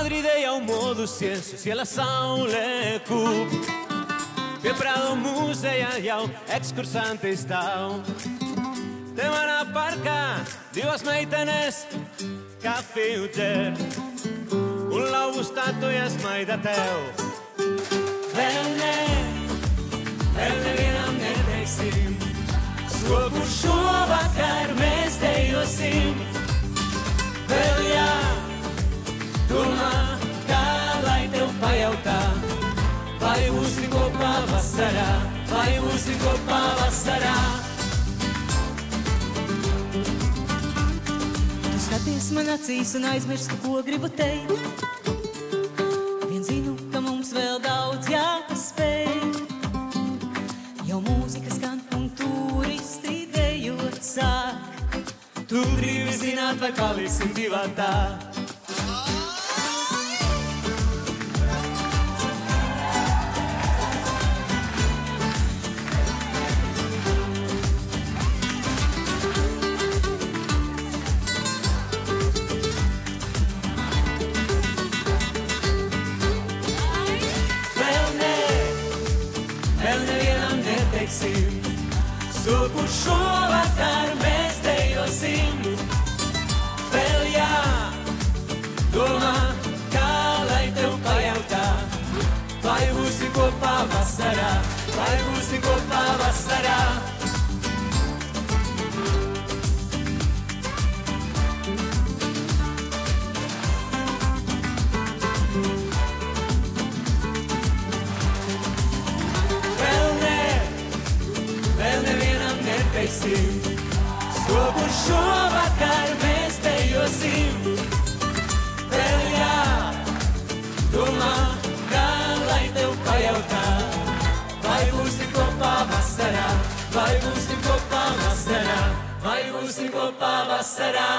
Madride jau modusies, uz iela saulē kūp. Pie Prado mūzejā jau ekskursanti stāv. Te manā parkā divas meitenes kafiju dzer. Un lauvu statujas maida tev. Vēl nevienam neteiksim, skoku šovakar mēs dejosim. Vēl domā, kā lai tev pajautā, vai būsi kopā vasarā, vai būsi kopā vasarā. Tu skaties man acīs un aizmirsti, ko gribu teikt. Vien zinu, ka mums vēl daudz jāpaspēj. Jau mūzika skan un turisti dejot sāk. Tu gribi zināt, vai paliksim divatā. Vēl nevienam neteiksim, skoku šovakar mēs dejosim. Vēl domā, kā lai tev pajautā, vai būsi kopā vasarā, vai būsi kopā vasarā. Vēl nevienam neteiksim, skoku šovakar mēs dejosim. Vēl domā, kā lai tev pajautā, vai būsi kopā vasarā, vai būsi kopā vasarā, vai būsi kopā vasarā.